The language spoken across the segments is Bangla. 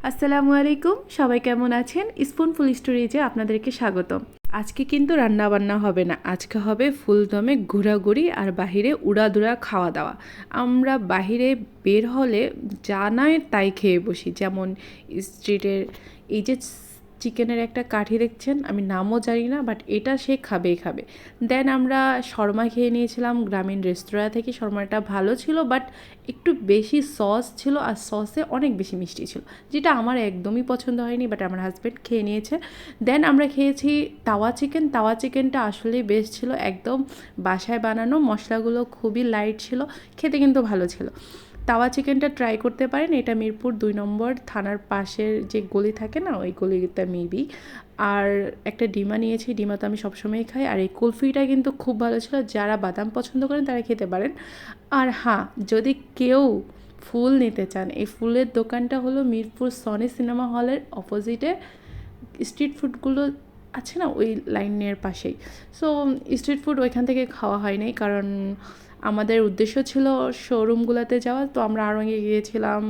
আসসালামু আলাইকুম, সবাই কেমন আছেন? স্পুনফুল স্টোরিজে আপনাদেরকে স্বাগতম। আজকে কিন্তু রান্না বান্না হবে না, আজকে হবে ফুলদমে ঘোরাঘুরি আর বাহিরে উড়াদুরা খাওয়া দাওয়া। আমরা বাহিরে বের হলে যা নয় তাই খেয়ে বসি, যেমন স্ট্রিটের এই যে চিকেনের একটা কাঠি দেখছেন, আমি নামও জানি না, বাট এটা সে খাবেই খাবে। দেন আমরা শর্মা খেয়ে নিয়েছিলাম গ্রামীণ রেস্তোরাঁ থেকে। শর্মাটা ভালো ছিল, বাট একটু বেশি সস ছিল আর সসে অনেক বেশি মিষ্টি ছিল, যেটা আমার একদমই পছন্দ হয়নি, বাট আমার হাজব্যান্ড খেয়ে নিয়েছে। দেন আমরা খেয়েছি তাওয়া চিকেন। তাওয়া চিকেনটা আসলেই বেস্ট ছিল, একদম বাসায় বানানো, মশলাগুলো খুবই লাইট ছিল, খেতে কিন্তু ভালো ছিল। তাওয়া চিকেনটা ট্রাই করতে পারেন, এটা মিরপুর 2 নম্বর থানার পাশের যে গলি থাকে না, ওই গলিটা মেবি। আর একটা ডিমা নিয়েছি, ডিমা তো আমি সবসময়ই খাই। আর এই কুলফিটা কিন্তু খুব ভালো ছিল, যারা বাদাম পছন্দ করেন তারা খেতে পারেন। আর হ্যাঁ, যদি কেউ ফুল নিতে চান, এই ফুলের দোকানটা হলো মিরপুর সনি সিনেমা হলের অপোজিটে। স্ট্রিট ফুডগুলো আছে না ওই লাইনের পাশেই। সো স্ট্রিট ফুড ওইখান থেকে খাওয়া হয়নি, কারণ আমাদের উদ্দেশ্য ছিল শোরুমগুলোতে যাওয়া। তো আমরা আরও গিয়েছিলাম,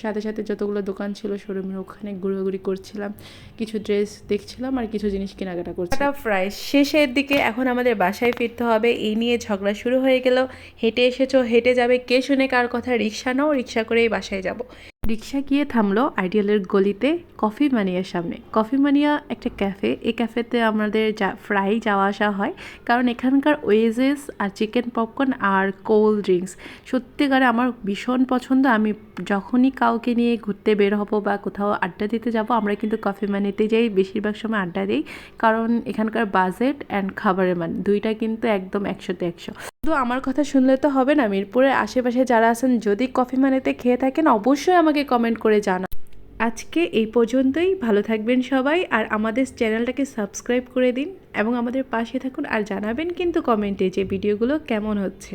সাথে সাথে যতগুলো দোকান ছিল শোরুমের ওখানে ঘোরাঘুরি করছিলাম, কিছু ড্রেস দেখছিলাম আর কিছু জিনিস কেনাকাটা করছিলাম। ফ্রাই শেষের দিকে এখন আমাদের বাসায় ফিরতে হবে, এই নিয়ে ঝগড়া শুরু হয়ে গেল। হেঁটে এসেছো, হেঁটে যাবে, কে শুনে কার কথা? রিক্সা নাও, রিক্সা করেই বাসায় যাব। রিক্সা গিয়ে থামলো আইডিয়ালের গলিতে কফি মানিয়ার সামনে। কফি মানিয়া একটা ক্যাফে, এই ক্যাফেতে আমাদের প্রায় যাওয়া আসা হয়, কারণ এখানকার ওয়েজেস আর চিকেন পপকর্ন আর কোল্ড ড্রিঙ্কস সত্যিকারে আমার ভীষণ পছন্দ। আমি যখনই কাউকে নিয়ে ঘুরতে বের হব বা কোথাও আড্ডা দিতে যাব, আমরা কিন্তু কফি মানিতে যাই, বেশিরভাগ সময় আড্ডা দিই, কারণ এখানকার বাজেট অ্যান্ড খাবারের মান দুইটা কিন্তু একদম 100-তে 100। শুধু আমার কথা শুনলে তো হবে না, মিরপুরের আশেপাশে যারা আছেন যদি কফি মানিতে খেয়ে থাকেন অবশ্যই আমাকে কমেন্ট করে জানান। আজকে এই পর্যন্তই, ভালো থাকবেন সবাই, আর আমাদের চ্যানেলটাকে সাবস্ক্রাইব করে দিন এবং আমাদের পাশে থাকুন, আর জানাবেন কিন্তু কমেন্টে যে ভিডিওগুলো কেমন হচ্ছে।